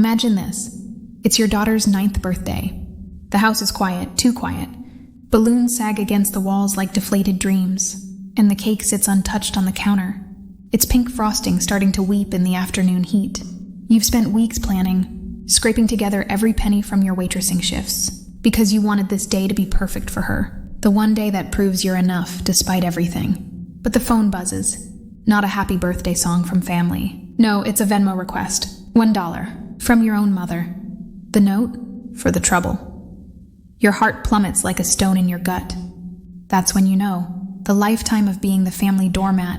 Imagine this. It's your daughter's 9th birthday. The house is quiet, too quiet. Balloons sag against the walls like deflated dreams, and the cake sits untouched on the counter. Its pink frosting starting to weep in the afternoon heat. You've spent weeks planning, scraping together every penny from your waitressing shifts, because you wanted this day to be perfect for her. The one day that proves you're enough despite everything. But the phone buzzes. Not a happy birthday song from family. No, it's a Venmo request. $1. From your own mother. The note? For the trouble. Your heart plummets like a stone in your gut. That's when you know. The lifetime of being the family doormat.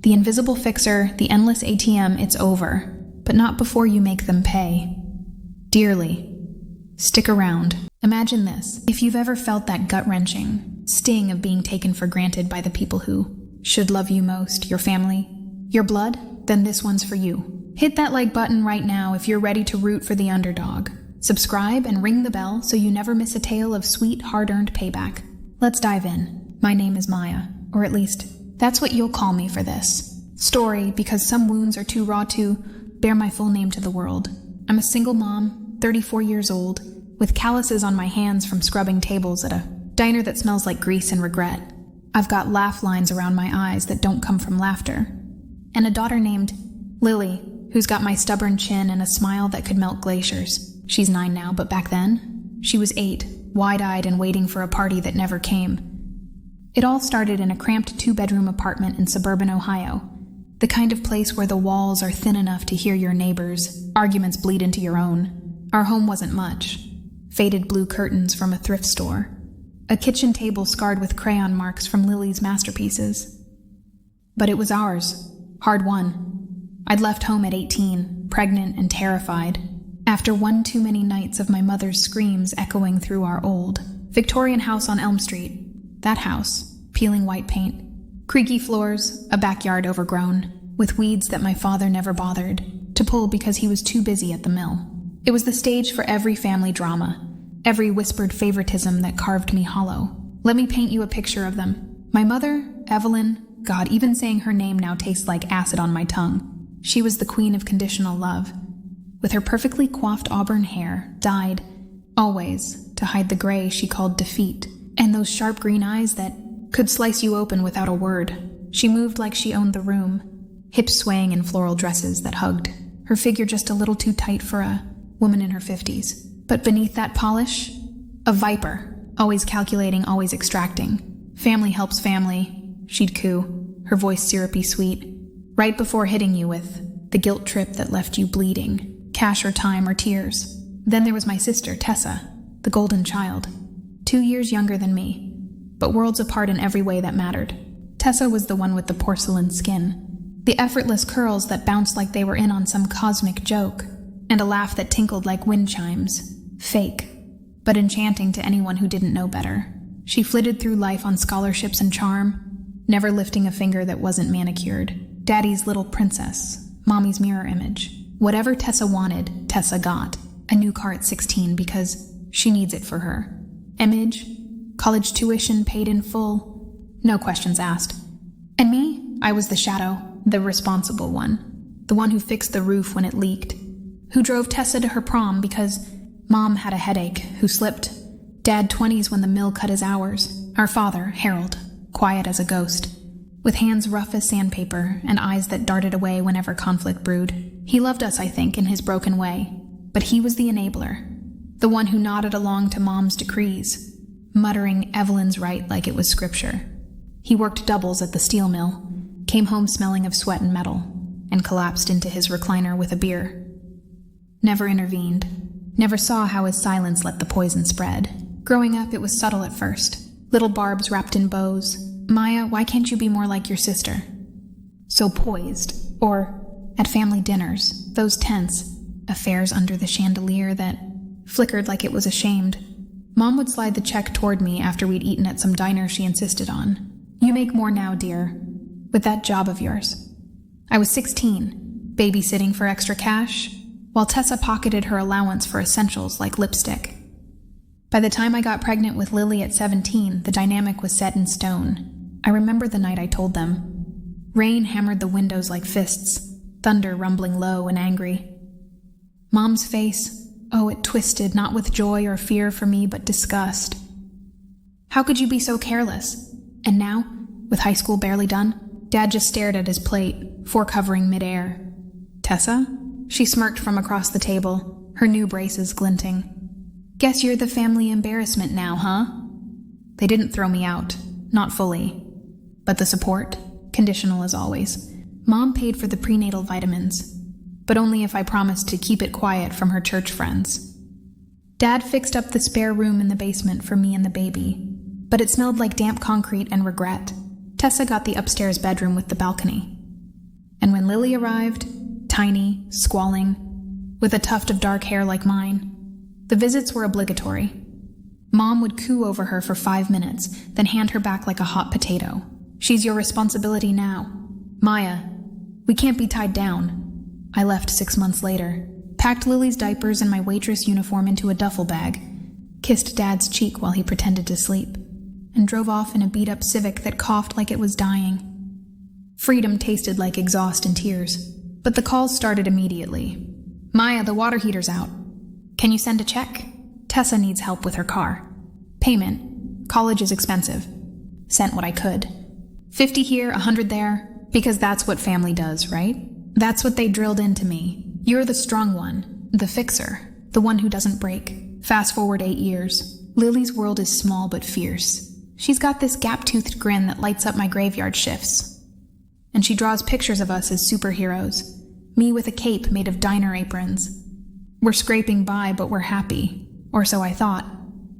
The invisible fixer, the endless ATM, it's over. But not before you make them pay. Dearly. Stick around. Imagine this. If you've ever felt that gut-wrenching sting of being taken for granted by the people who should love you most, your family, your blood, then this one's for you. Hit that like button right now if you're ready to root for the underdog. Subscribe and ring the bell so you never miss a tale of sweet, hard-earned payback. Let's dive in. My name is Miah, or at least, that's what you'll call me for this story, because some wounds are too raw to bear my full name to the world. I'm a single mom, 34 years old, with calluses on my hands from scrubbing tables at a diner that smells like grease and regret. I've got laugh lines around my eyes that don't come from laughter. And a daughter named Lily, who's got my stubborn chin and a smile that could melt glaciers. She's 9 now, but back then, she was 8, wide-eyed and waiting for a party that never came. It all started in a cramped 2-bedroom apartment in suburban Ohio, the kind of place where the walls are thin enough to hear your neighbors, arguments bleed into your own. Our home wasn't much. Faded blue curtains from a thrift store. A kitchen table scarred with crayon marks from Lily's masterpieces. But it was ours. Hard won. I'd left home at 18, pregnant and terrified, after one too many nights of my mother's screams echoing through our old Victorian house on Elm Street. That house, peeling white paint, creaky floors, a backyard overgrown, with weeds that my father never bothered to pull because he was too busy at the mill. It was the stage for every family drama, every whispered favoritism that carved me hollow. Let me paint you a picture of them. My mother, Evelyn, God, even saying her name now tastes like acid on my tongue. She was the queen of conditional love, with her perfectly coiffed auburn hair, dyed, always, to hide the gray she called defeat, and those sharp green eyes that could slice you open without a word. She moved like she owned the room, hips swaying in floral dresses that hugged, her figure just a little too tight for a woman in her 50s. But beneath that polish, a viper, always calculating, always extracting. Family helps family, she'd coo, her voice syrupy sweet, right before hitting you with the guilt trip that left you bleeding, cash or time or tears. Then there was my sister, Tessa, the golden child, 2 years younger than me, but worlds apart in every way that mattered. Tessa was the one with the porcelain skin, the effortless curls that bounced like they were in on some cosmic joke, and a laugh that tinkled like wind chimes. Fake, but enchanting to anyone who didn't know better. She flitted through life on scholarships and charm, never lifting a finger that wasn't manicured. Daddy's little princess, mommy's mirror image. Whatever Tessa wanted, Tessa got. A new car at 16 because she needs it for her. Image, college tuition paid in full, no questions asked. And me, I was the shadow, the responsible one. The one who fixed the roof when it leaked. Who drove Tessa to her prom because Mom had a headache, who slipped. Dad 20s when the mill cut his hours. Our father, Harold, quiet as a ghost, with hands rough as sandpaper and eyes that darted away whenever conflict brewed. He loved us, I think, in his broken way, but he was the enabler, the one who nodded along to Mom's decrees, muttering Evelyn's right like it was scripture. He worked doubles at the steel mill, came home smelling of sweat and metal, and collapsed into his recliner with a beer. Never intervened. Never saw how his silence let the poison spread. Growing up, it was subtle at first. Little barbs wrapped in bows. Miah, why can't you be more like your sister? So poised. Or, at family dinners, those tense affairs under the chandelier that flickered like it was ashamed. Mom would slide the check toward me after we'd eaten at some diner she insisted on. You make more now, dear, with that job of yours. I was 16, babysitting for extra cash, while Tessa pocketed her allowance for essentials like lipstick. By the time I got pregnant with Lily at 17, the dynamic was set in stone. I remember the night I told them. Rain hammered the windows like fists, thunder rumbling low and angry. Mom's face, oh, it twisted, not with joy or fear for me, but disgust. How could you be so careless? And now, with high school barely done, Dad just stared at his plate, fork hovering midair. Tessa? She smirked from across the table, her new braces glinting. Guess you're the family embarrassment now, huh? They didn't throw me out, not fully. But the support, conditional as always. Mom paid for the prenatal vitamins, but only if I promised to keep it quiet from her church friends. Dad fixed up the spare room in the basement for me and the baby, but it smelled like damp concrete and regret. Tessa got the upstairs bedroom with the balcony. And when Lily arrived, tiny, squalling, with a tuft of dark hair like mine, the visits were obligatory. Mom would coo over her for 5 minutes, then hand her back like a hot potato. She's your responsibility now. Miah, we can't be tied down. I left 6 months later, packed Lily's diapers and my waitress uniform into a duffel bag, kissed Dad's cheek while he pretended to sleep, and drove off in a beat-up Civic that coughed like it was dying. Freedom tasted like exhaust and tears, but the calls started immediately. Miah, the water heater's out. Can you send a check? Tessa needs help with her car. Payment. College is expensive. Sent what I could. 50 here, 100 there, because that's what family does, right? That's what they drilled into me. You're the strong one, the fixer, the one who doesn't break. Fast forward 8 years. Lily's world is small but fierce. She's got this gap-toothed grin that lights up my graveyard shifts. And she draws pictures of us as superheroes. Me with a cape made of diner aprons. We're scraping by, but we're happy. Or so I thought.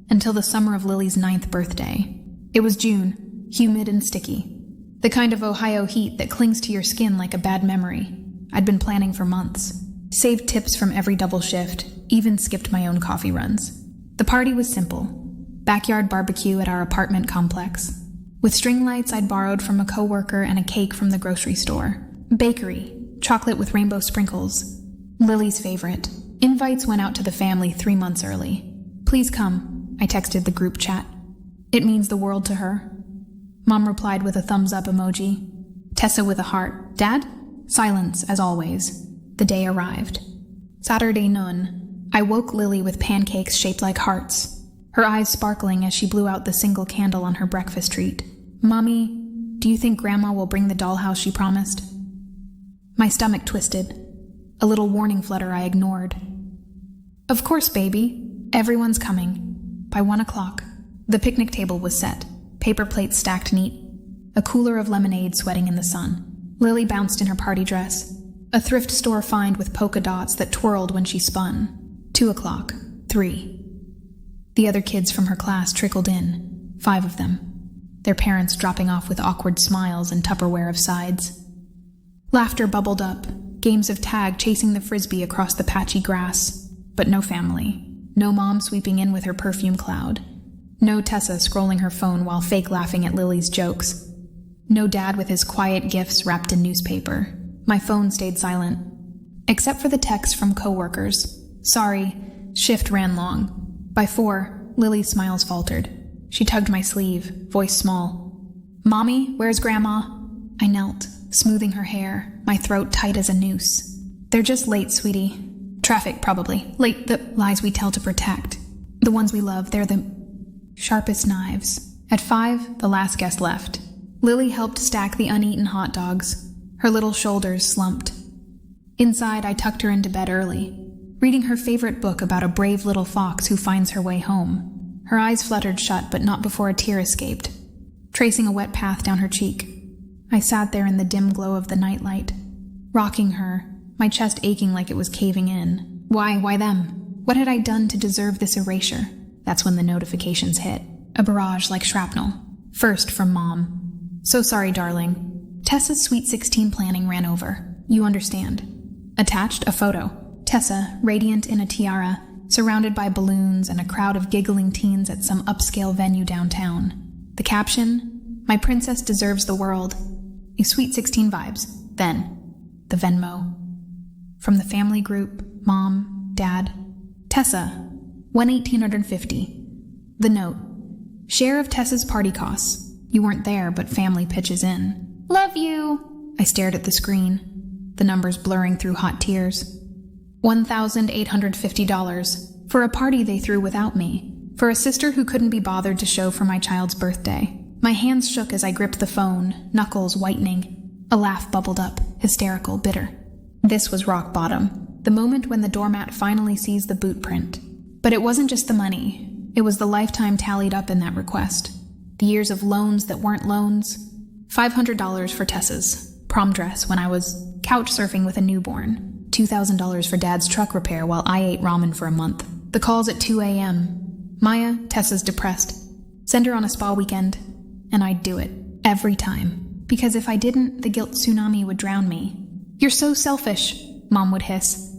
Until the summer of Lily's 9th birthday. It was June, humid and sticky. The kind of Ohio heat that clings to your skin like a bad memory. I'd been planning for months. Saved tips from every double shift, even skipped my own coffee runs. The party was simple. Backyard barbecue at our apartment complex. With string lights I'd borrowed from a coworker and a cake from the grocery store. Bakery, chocolate with rainbow sprinkles. Lily's favorite. Invites went out to the family 3 months early. Please come, I texted the group chat. It means the world to her. Mom replied with a thumbs up emoji. Tessa with a heart. Dad? Silence, as always. The day arrived. Saturday noon. I woke Lily with pancakes shaped like hearts, her eyes sparkling as she blew out the single candle on her breakfast treat. Mommy, do you think Grandma will bring the dollhouse she promised? My stomach twisted. A little warning flutter I ignored. Of course, baby. Everyone's coming. By 1 o'clock, the picnic table was set, paper plates stacked neat, a cooler of lemonade sweating in the sun. Lily bounced in her party dress, a thrift store find with polka dots that twirled when she spun. 2 o'clock, 3. The other kids from her class trickled in, 5 of them, their parents dropping off with awkward smiles and Tupperware of sides. Laughter bubbled up, games of tag chasing the frisbee across the patchy grass, but no family. No mom sweeping in with her perfume cloud. No Tessa scrolling her phone while fake laughing at Lily's jokes. No dad with his quiet gifts wrapped in newspaper. My phone stayed silent, except for the text from coworkers. Sorry, shift ran long. By 4, Lily's smiles faltered. She tugged my sleeve, voice small. Mommy, where's Grandma? I knelt, smoothing her hair, my throat tight as a noose. They're just late, sweetie. Traffic, probably. Late, the lies we tell to protect. The ones we love, they're the sharpest knives. At 5, the last guest left. Lily helped stack the uneaten hot dogs. Her little shoulders slumped. Inside, I tucked her into bed early, reading her favorite book about a brave little fox who finds her way home. Her eyes fluttered shut, but not before a tear escaped, tracing a wet path down her cheek. I sat there in the dim glow of the nightlight, rocking her, my chest aching like it was caving in. Why them? What had I done to deserve this erasure? That's when the notifications hit. A barrage like shrapnel. First from Mom. So sorry, darling. Tessa's Sweet 16 planning ran over. You understand. Attached, a photo. Tessa, radiant in a tiara, surrounded by balloons and a crowd of giggling teens at some upscale venue downtown. The caption, My princess deserves the world. A Sweet 16 vibes. Then, the Venmo. From the family group, Mom, Dad, Tessa, 1,850. The note, share of Tessa's party costs. You weren't there, but family pitches in. Love you. I stared at the screen, the numbers blurring through hot tears. $1,850 for a party they threw without me, for a sister who couldn't be bothered to show for my child's birthday. My hands shook as I gripped the phone, knuckles whitening. A laugh bubbled up, hysterical, bitter. This was rock bottom, the moment when the doormat finally sees the boot print. But it wasn't just the money. It was the lifetime tallied up in that request. The years of loans that weren't loans. $500 for Tessa's prom dress when I was couch surfing with a newborn. $2,000 for Dad's truck repair while I ate ramen for a month. The calls at 2 a.m. Miah, Tessa's depressed. Send her on a spa weekend. And I'd do it. Every time. Because if I didn't, the guilt tsunami would drown me. "You're so selfish," Mom would hiss.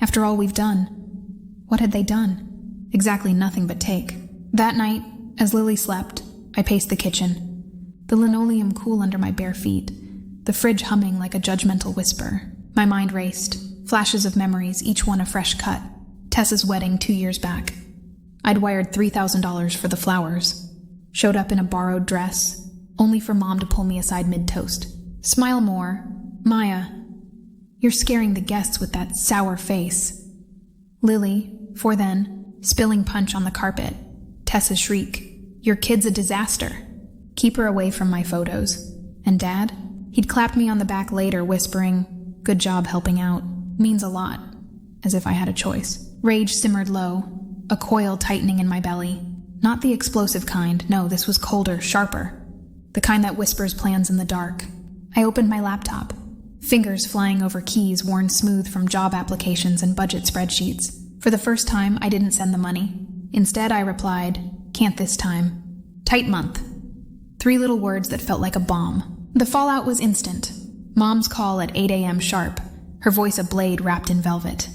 "After all we've done." What had they done? Exactly nothing but take. That night, as Lily slept, I paced the kitchen. The linoleum cool under my bare feet. The fridge humming like a judgmental whisper. My mind raced. Flashes of memories, each one a fresh cut. Tessa's wedding 2 years back. I'd wired $3,000 for the flowers. Showed up in a borrowed dress, only for Mom to pull me aside mid-toast. "Smile more. Miah, you're scaring the guests with that sour face." Lily, for then, spilling punch on the carpet. Tessa's shriek, "Your kid's a disaster. Keep her away from my photos." And Dad? He'd clapped me on the back later, whispering, "Good job helping out. Means a lot." As if I had a choice. Rage simmered low, a coil tightening in my belly. Not the explosive kind, no, this was colder, sharper. The kind that whispers plans in the dark. I opened my laptop, fingers flying over keys worn smooth from job applications and budget spreadsheets. For the first time, I didn't send the money. Instead, I replied, "Can't this time. Tight month." 3 little words that felt like a bomb. The fallout was instant. Mom's call at 8 a.m. sharp, her voice a blade wrapped in velvet.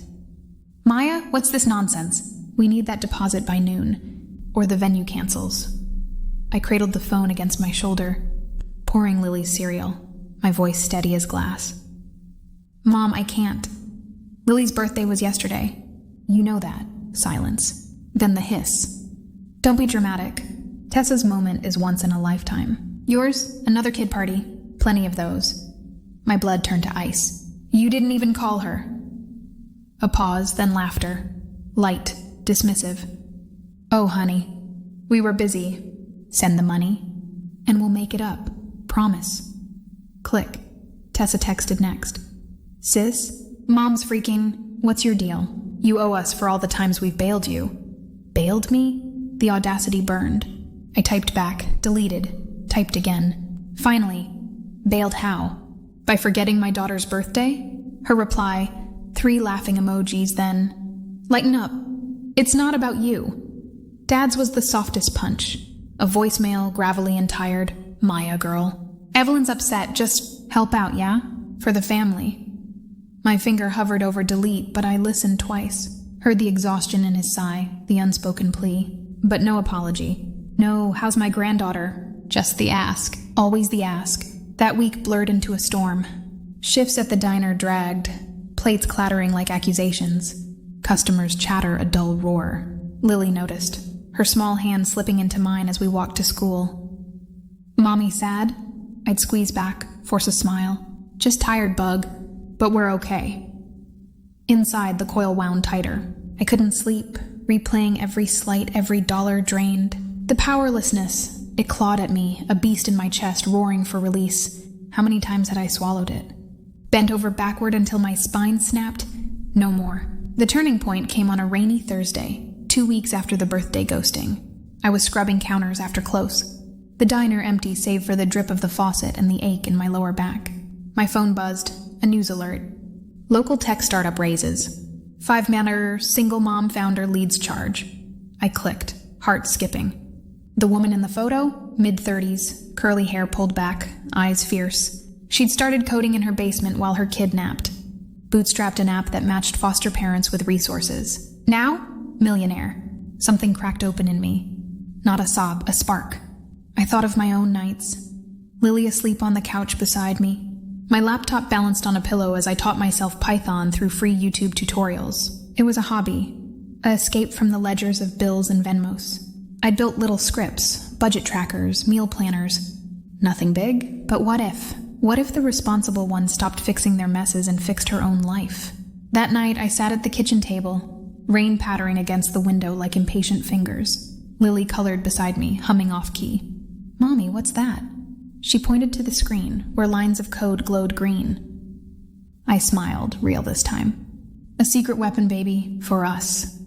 "Miah, what's this nonsense? We need that deposit by noon. Or the venue cancels." I cradled the phone against my shoulder, pouring Lily's cereal, my voice steady as glass. "Mom, I can't. Lily's birthday was yesterday. You know that." Silence. Then the hiss. "Don't be dramatic. Tessa's moment is once in a lifetime. Yours? Another kid party. Plenty of those." My blood turned to ice. "You didn't even call her." A pause, then laughter. Light, dismissive. "Oh, honey, we were busy. Send the money, and we'll make it up. Promise." Click. Tessa texted next. "Sis, Mom's freaking. What's your deal? You owe us for all the times we've bailed you." Bailed me? The audacity burned. I typed back, deleted, typed again. Finally, bailed how? By forgetting my daughter's birthday? Her reply, 3 laughing emojis, then, "Lighten up. It's not about you." Dad's was the softest punch. A voicemail, gravelly and tired. "Miah, girl. Evelyn's upset. Just help out, yeah? For the family." My finger hovered over delete, but I listened twice. Heard the exhaustion in his sigh, the unspoken plea. But no apology. No, "How's my granddaughter?" Just the ask. Always the ask. That week blurred into a storm. Shifts at the diner dragged. Plates clattering like accusations. Customers' chatter a dull roar. Lily noticed, her small hand slipping into mine as we walked to school. "Mommy sad?" I'd squeeze back, force a smile. "Just tired, bug. But we're okay." Inside, the coil wound tighter. I couldn't sleep, replaying every slight, every dollar drained. The powerlessness, it clawed at me, a beast in my chest roaring for release. How many times had I swallowed it? Bent over backward until my spine snapped? No more. The turning point came on a rainy Thursday, 2 weeks after the birthday ghosting. I was scrubbing counters after close. The diner empty save for the drip of the faucet and the ache in my lower back. My phone buzzed, a news alert. Local tech startup raises. 5-manner, single mom founder leads charge. I clicked, heart skipping. The woman in the photo, mid-30s, curly hair pulled back, eyes fierce. She'd started coding in her basement while her kid napped. Bootstrapped an app that matched foster parents with resources. Now, millionaire. Something cracked open in me. Not a sob, a spark. I thought of my own nights. Lily asleep on the couch beside me. My laptop balanced on a pillow as I taught myself Python through free YouTube tutorials. It was a hobby, a escape from the ledgers of bills and Venmos. I'd built little scripts, budget trackers, meal planners. Nothing big, but what if? What if the responsible one stopped fixing their messes and fixed her own life? That night, I sat at the kitchen table, rain pattering against the window like impatient fingers. Lily colored beside me, humming off-key. "Mommy, what's that?" She pointed to the screen, where lines of code glowed green. I smiled, real this time. "A secret weapon, baby, for us."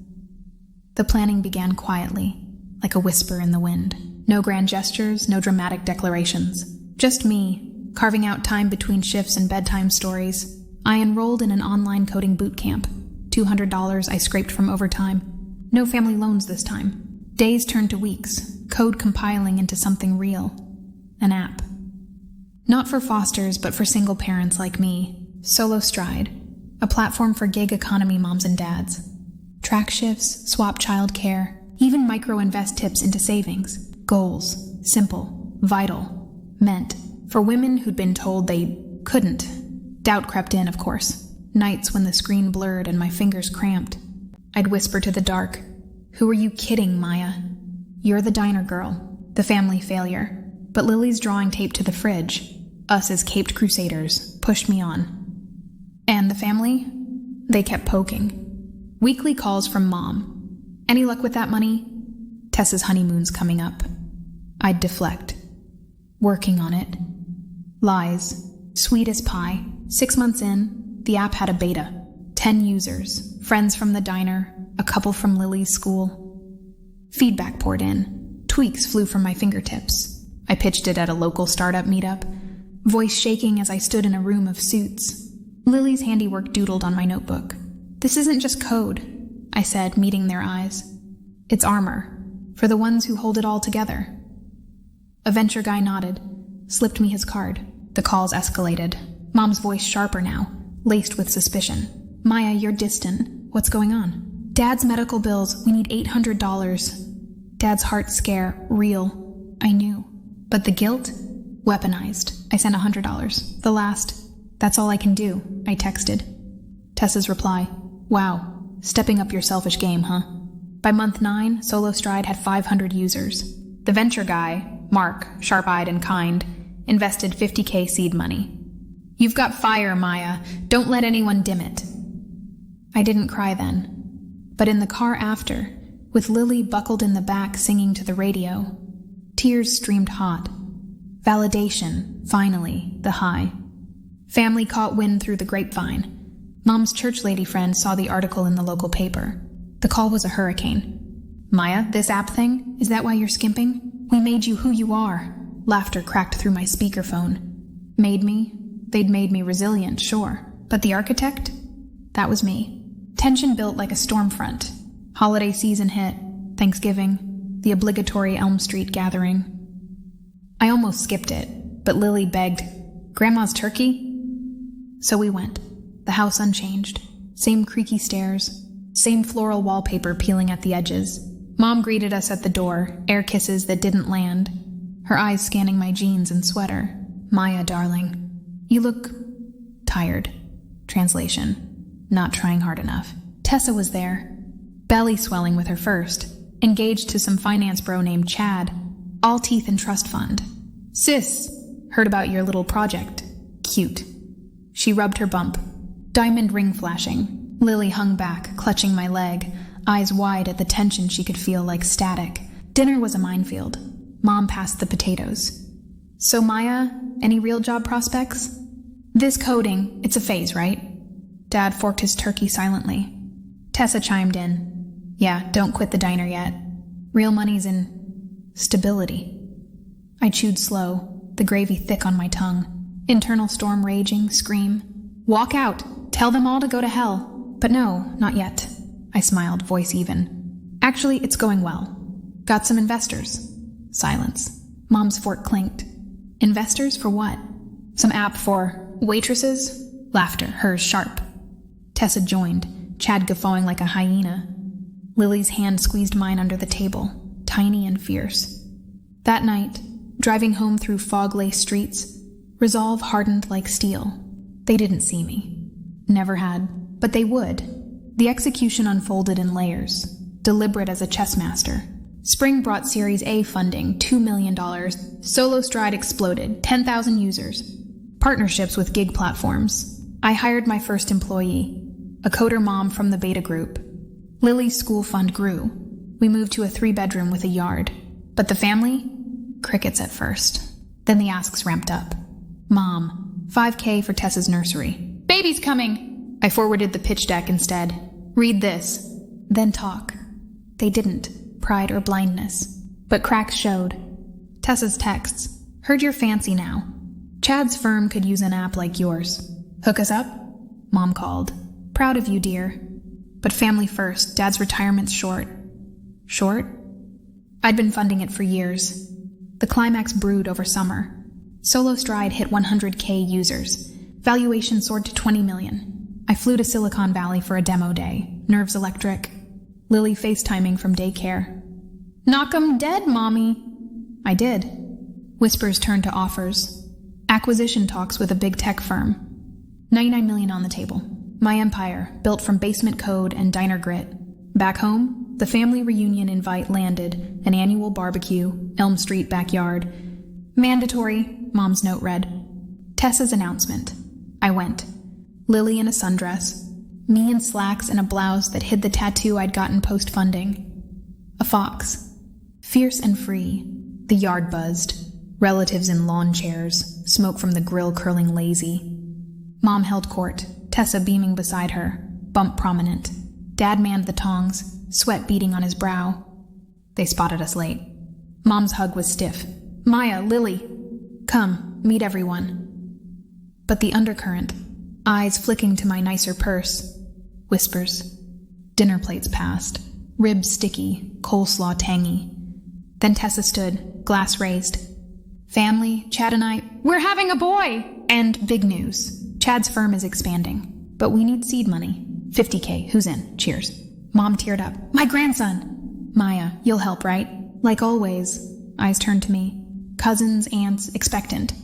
The planning began quietly, like a whisper in the wind. No grand gestures, no dramatic declarations. Just me, carving out time between shifts and bedtime stories. I enrolled in an online coding boot camp. $200 I scraped from overtime. No family loans this time. Days turned to weeks, code compiling into something real. An app. Not for fosters, but for single parents like me. Solo Stride, a platform for gig economy moms and dads. Track shifts, swap childcare, even micro-invest tips into savings. Goals. Simple. Vital. Meant. For women who'd been told they couldn't. Doubt crept in, of course. Nights when the screen blurred and my fingers cramped. I'd whisper to the dark, "Who are you kidding, Miah? You're the diner girl, the family failure." But Lily's drawing tape to the fridge, us as caped crusaders, pushed me on. And the family? They kept poking. Weekly calls from Mom. "Any luck with that money? Tessa's honeymoon's coming up." I'd deflect. "Working on it." Lies. Sweet as pie. 6 months in, the app had a beta. 10 users, friends from the diner, a couple from Lily's school. Feedback poured in. Tweaks flew from my fingertips. I pitched it at a local startup meetup, voice shaking as I stood in a room of suits. Lily's handiwork doodled on my notebook. "This isn't just code," I said, meeting their eyes. "It's armor, for the ones who hold it all together." A venture guy nodded, slipped me his card. The calls escalated. Mom's voice sharper now, laced with suspicion. "Miah, you're distant. What's going on?" "Dad's medical bills. We need $800. Dad's heart scare. Real." I knew. But the guilt? Weaponized. I sent $100. The last. "That's all I can do," I texted. Tessa's reply. "Wow. Stepping up your selfish game, huh?" By month 9, Solo Stride had 500 users. The venture guy, Mark, sharp-eyed and kind, invested $50K seed money. "You've got fire, Miah. Don't let anyone dim it." I didn't cry then. But in the car after, with Lily buckled in the back singing to the radio, tears streamed hot. Validation, finally, the high. Family caught wind through the grapevine. Mom's church lady friend saw the article in the local paper. The call was a hurricane. "Miah, this app thing? Is that why you're skimping? We made you who you are." Laughter cracked through my speakerphone. Made me? They'd made me resilient, sure. But the architect? That was me. Tension built like a storm front. Holiday season hit. Thanksgiving. The obligatory Elm Street gathering. I almost skipped it, but Lily begged, "Grandma's turkey?" So we went. The house unchanged. Same creaky stairs. Same floral wallpaper peeling at the edges. Mom greeted us at the door, air kisses that didn't land. Her eyes scanning my jeans and sweater. "Miah, darling, you look tired." Translation. Not trying hard enough. Tessa was there. Belly swelling with her first. Engaged to some finance bro named Chad. All teeth and trust fund. "Sis, heard about your little project. Cute." She rubbed her bump. Diamond ring flashing. Lily hung back, clutching my leg, eyes wide at the tension she could feel like static. Dinner was a minefield. Mom passed the potatoes. "So Miah, any real job prospects?" "This coding, it's a phase, right?" Dad forked his turkey silently. Tessa chimed in. "Yeah, don't quit the diner yet. Real money's in stability." I chewed slow, the gravy thick on my tongue. Internal storm raging, scream. "Walk out! Tell them all to go to hell!" But no, not yet. I smiled, voice even. "Actually, it's going well. Got some investors." Silence. Mom's fork clinked. "Investors for what?" "Some app for waitresses?" Laughter, hers sharp. Tessa joined, Chad guffawing like a hyena. Lily's hand squeezed mine under the table, tiny and fierce. That night, driving home through fog-laced streets, resolve hardened like steel. They didn't see me. Never had. But they would. The execution unfolded in layers, deliberate as a chess master. Spring brought Series A funding, $2 million. Solo Stride exploded, 10,000 users. Partnerships with gig platforms. I hired my first employee. a coder mom from the beta group. Lily's school fund grew. We moved to a 3-bedroom with a yard. But the family? Crickets at first. Then the asks ramped up. Mom, $5K for Tessa's nursery. Baby's coming! I forwarded the pitch deck instead. Read this. Then talk. They didn't. Pride or blindness. But cracks showed. Tessa's texts. Heard you're fancy now. Chad's firm could use an app like yours. Hook us up? Mom called. Proud of you, dear. But family first. Dad's retirement's short. Short? I'd been funding it for years. The climax brewed over summer. Solo Stride hit 100K users. Valuation soared to 20 million. I flew to Silicon Valley for a demo day. Nerves electric. Lily FaceTiming from daycare. Knock 'em dead, Mommy. I did. Whispers turned to offers. Acquisition talks with a big tech firm. 99 million on the table. My empire, built from basement code and diner grit. Back home, the family reunion invite landed, an annual barbecue, Elm Street backyard. Mandatory, Mom's note read. Tessa's announcement. I went. Lily in a sundress. Me in slacks and a blouse that hid the tattoo I'd gotten post-funding. A fox. Fierce and free. The yard buzzed. Relatives in lawn chairs. Smoke from the grill curling lazy. Mom held court. Tessa beaming beside her. Bump prominent. Dad manned the tongs. Sweat beading on his brow. They spotted us late. Mom's hug was stiff. Miah, Lily. Come, meet everyone. But the undercurrent. Eyes flicking to my nicer purse. Whispers. Dinner plates passed. Ribs sticky, coleslaw tangy. Then Tessa stood, glass raised. Family, Chad and I, we're having a boy! And big news. Chad's firm is expanding. But we need seed money. 50K, who's in? Cheers. Mom teared up. My grandson! Miah, you'll help, right? Like always. Eyes turned to me. Cousins, aunts, expectant.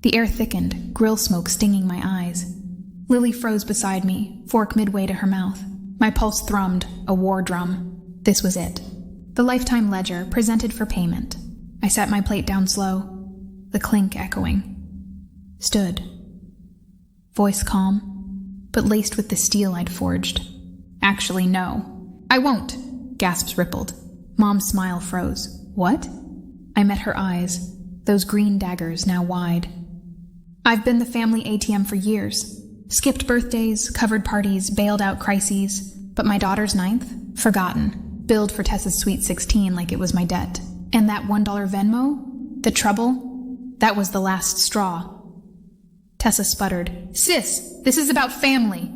The air thickened, grill smoke stinging my eyes. Lily froze beside me, fork midway to her mouth. My pulse thrummed, a war drum. This was it. The lifetime ledger, presented for payment. I set my plate down slow, the clink echoing. Stood. Voice calm, but laced with the steel I'd forged. Actually, no. I won't, gasps rippled. Mom's smile froze. What? I met her eyes, those green daggers now wide. I've been the family ATM for years. Skipped birthdays, covered parties, bailed out crises. But my daughter's 9th? Forgotten. Billed for Tessa's sweet 16 like it was my debt. And that $1 Venmo? The trouble? That was the last straw. Tessa sputtered. Sis, this is about family.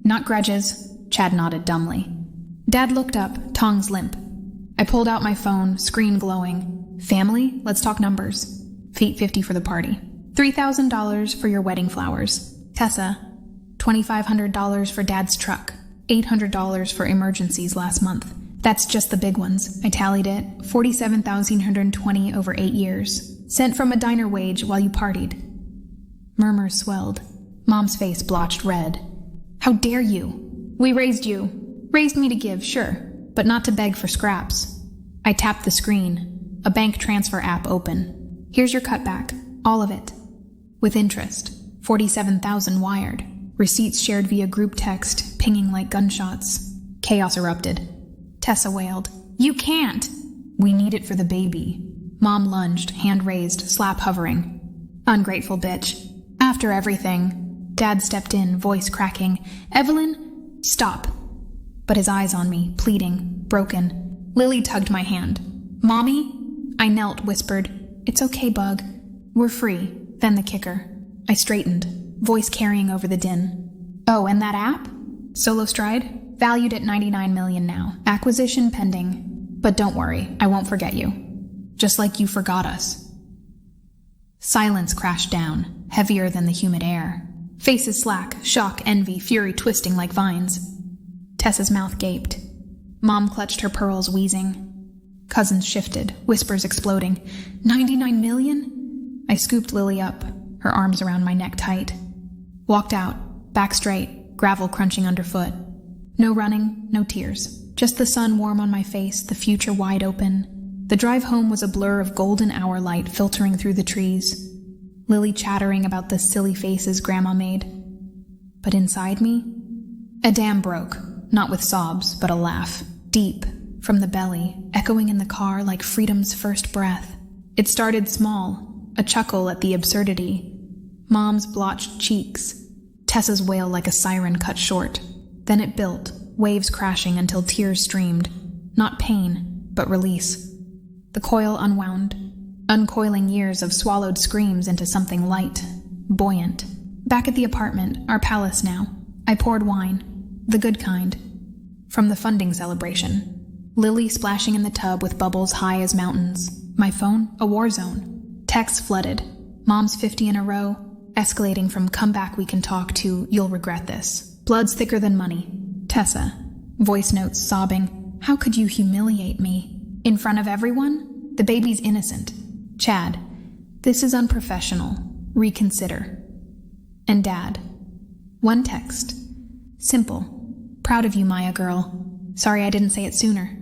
Not grudges. Chad nodded dumbly. Dad looked up, tongs limp. I pulled out my phone, screen glowing. Family? Let's talk numbers. Feet 50 for the party. $3,000 for your wedding flowers. Tessa, $2,500 for Dad's truck. $800 for emergencies last month. That's just the big ones. I tallied it. $47,120 over 8 years. Sent from a diner wage while you partied. Murmurs swelled. Mom's face blotched red. How dare you? We raised you. Raised me to give, sure, but not to beg for scraps. I tapped the screen. A bank transfer app open. Here's your cutback. All of it. With interest. 47,000 wired. Receipts shared via group text, pinging like gunshots. Chaos erupted. Tessa wailed. You can't! We need it for the baby. Mom lunged, hand raised, slap hovering. Ungrateful bitch. After everything. Dad stepped in, voice cracking. Evelyn, stop. But his eyes on me, pleading, broken. Lily tugged my hand. Mommy? I knelt, whispered. It's okay, Bug. We're free. Then the kicker. I straightened, voice carrying over the din. Oh, and that app? Solo Stride? Valued at 99 million now. Acquisition pending. But don't worry, I won't forget you. Just like you forgot us. Silence crashed down, heavier than the humid air. Faces slack, shock, envy, fury twisting like vines. Tessa's mouth gaped. Mom clutched her pearls, wheezing. Cousins shifted, whispers exploding. 99 million? I scooped Lily up, her arms around my neck tight. Walked out, back straight, gravel crunching underfoot. No running, no tears. Just the sun warm on my face, the future wide open. The drive home was a blur of golden hour light filtering through the trees. Lily chattering about the silly faces Grandma made. But inside me? A dam broke, not with sobs, but a laugh, deep, from the belly, echoing in the car like freedom's first breath. It started small, a chuckle at the absurdity. Mom's blotched cheeks, Tessa's wail like a siren cut short. Then it built, waves crashing until tears streamed. Not pain, but release. The coil unwound, uncoiling years of swallowed screams into something light, buoyant. Back at the apartment, our palace now, I poured wine, the good kind, from the funding celebration. Lily splashing in the tub with bubbles high as mountains. My phone, a war zone. Texts flooded. Mom's 50 in a row, escalating from come back we can talk to you'll regret this. Blood's thicker than money. Tessa. Voice notes sobbing. How could you humiliate me? In front of everyone? The baby's innocent. Chad. This is unprofessional. Reconsider. And Dad. One text. Simple. Proud of you, Miah girl. Sorry I didn't say it sooner.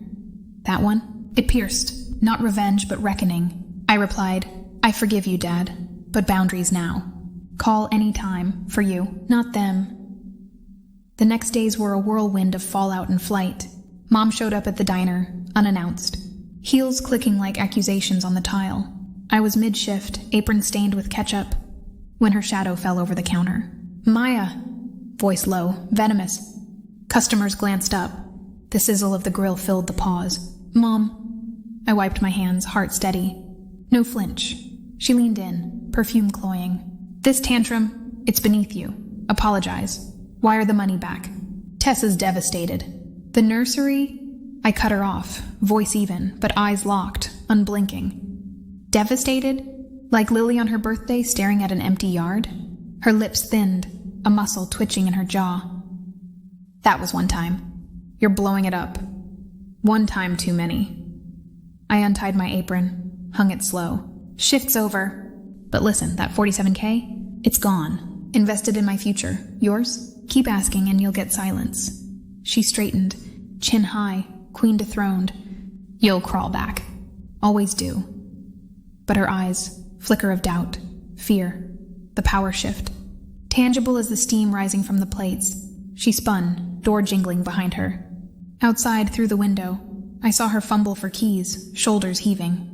That one? It pierced. Not revenge, but reckoning. I replied, I forgive you, Dad, but boundaries now. Call any time, for you, not them. The next days were a whirlwind of fallout and flight. Mom showed up at the diner, unannounced. Heels clicking like accusations on the tile. I was mid-shift, apron stained with ketchup, when her shadow fell over the counter. Miah! Voice low, venomous. Customers glanced up. The sizzle of the grill filled the pause. Mom. I wiped my hands, heart steady. No flinch. She leaned in, perfume cloying. This tantrum, it's beneath you. Apologize. Wire the money back. Tessa's devastated. The nursery? I cut her off, voice even, but eyes locked, unblinking. Devastated? Like Lily on her birthday staring at an empty yard? Her lips thinned, a muscle twitching in her jaw. That was one time. You're blowing it up. One time too many. I untied my apron, hung it slow. Shift's over. But listen, that $47K? It's gone. Invested in my future. Yours? Keep asking and you'll get silence. She straightened, chin high, queen dethroned. You'll crawl back. Always do. But her eyes, flicker of doubt, fear, the power shift. Tangible as the steam rising from the plates. She spun, door jingling behind her. Outside, through the window, I saw her fumble for keys, shoulders heaving.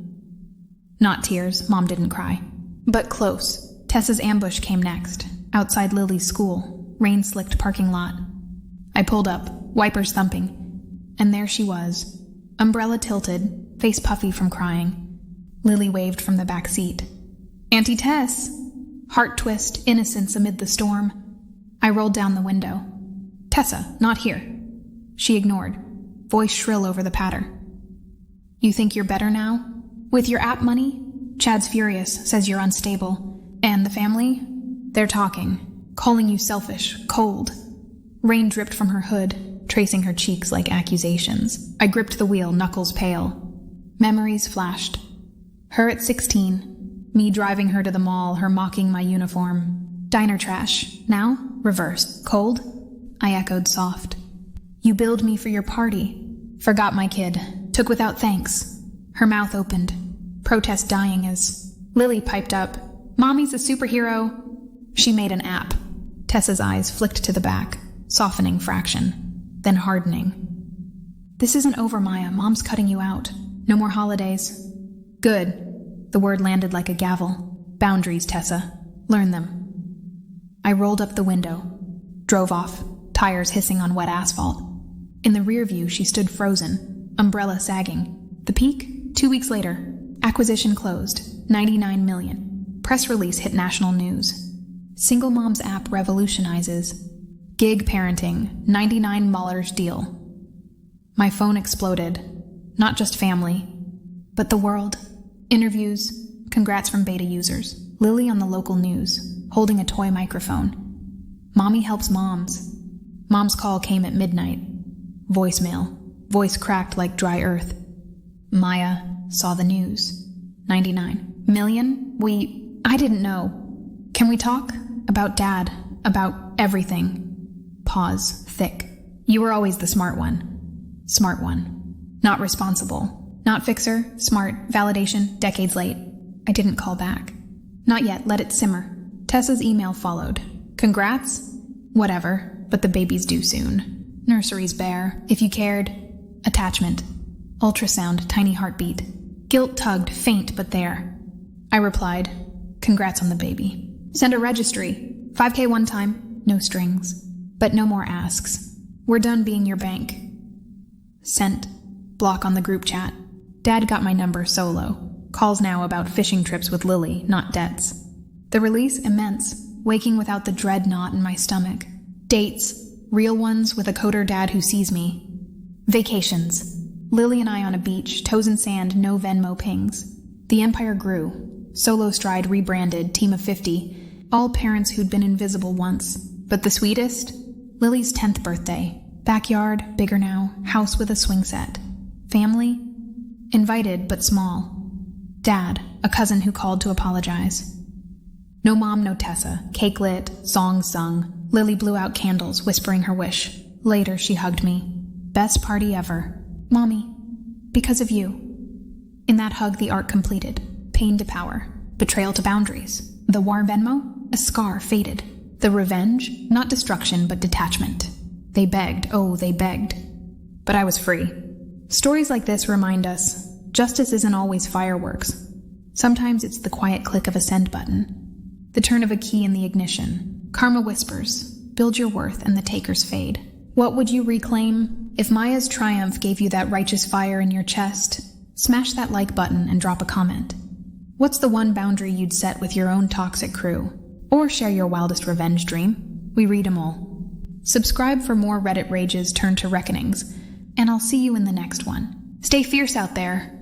Not tears, Mom didn't cry. But close. Tessa's ambush came next, outside Lily's school, rain-slicked parking lot. I pulled up, wipers thumping, and there she was, umbrella tilted, face puffy from crying. Lily waved from the back seat. Auntie Tess! Heart twist, innocence amid the storm. I rolled down the window. Tessa, not here. She ignored, voice shrill over the patter. You think you're better now? With your app money? Chad's furious, says you're unstable. And the family? They're talking, calling you selfish, cold. Rain dripped from her hood, tracing her cheeks like accusations. I gripped the wheel, knuckles pale. Memories flashed. Her at 16, me driving her to the mall, her mocking my uniform. Diner trash. Now, reversed. Cold? I echoed soft. You billed me for your party. Forgot my kid. Took without thanks. Her mouth opened. Protest dying as Lily piped up. Mommy's a superhero. She made an app. Tessa's eyes flicked to the back, softening fraction, then hardening. This isn't over, Miah. Mom's cutting you out. No more holidays. Good. The word landed like a gavel. Boundaries, Tessa. Learn them. I rolled up the window. Drove off, tires hissing on wet asphalt. In the rear view, she stood frozen, umbrella sagging. The peak? 2 weeks later. Acquisition closed. $99 million. Press release hit national news. Single Mom's app revolutionizes. Gig parenting. $99 deal. My phone exploded. Not just family, but the world. Interviews. Congrats from beta users. Lily on the local news, holding a toy microphone. Mommy helps moms. Mom's call came at midnight. Voicemail. Voice cracked like dry earth. Miah saw the news. 99 million? I didn't know. Can we talk? About Dad. About everything. Pause. Thick. You were always the smart one. Smart one. Not responsible. Not fixer. Smart. Validation. Decades late. I didn't call back. Not yet. Let it simmer. Tessa's email followed. Congrats? Whatever. but the baby's due soon. Nursery's bare. If you cared. Attachment. Ultrasound, tiny heartbeat. Guilt tugged, faint but there. I replied, congrats on the baby. Send a registry. 5K one time. No strings. But no more asks. We're done being your bank. Sent. Block on the group chat. Dad got my number solo. Calls now about fishing trips with Lily, not debts. The release immense, waking without the dread knot in my stomach. Dates, real ones with a coder dad who sees me. Vacations. Lily and I on a beach, toes in sand, no Venmo pings. The empire grew. Solo stride rebranded, team of 50. All parents who'd been invisible once. But the sweetest? Lily's 10th birthday. Backyard, bigger now, house with a swing set. Family? Invited, but small. Dad, a cousin who called to apologize. No mom, no Tessa. Cake lit, songs sung. Lily blew out candles, whispering her wish. Later, she hugged me. Best party ever. Mommy, because of you. In that hug, the arc completed. Pain to power. Betrayal to boundaries. The war Venmo? A scar faded. The revenge? Not destruction, but detachment. They begged, oh, they begged. But I was free. Stories like this remind us, justice isn't always fireworks. Sometimes it's the quiet click of a send button. The turn of a key in the ignition. Karma whispers, build your worth and the takers fade. What would you reclaim? If Miah's triumph gave you that righteous fire in your chest, smash that like button and drop a comment. What's the one boundary you'd set with your own toxic crew? Or share your wildest revenge dream? We read 'em all. Subscribe for more Reddit rages turned to reckonings, and I'll see you in the next one. Stay fierce out there.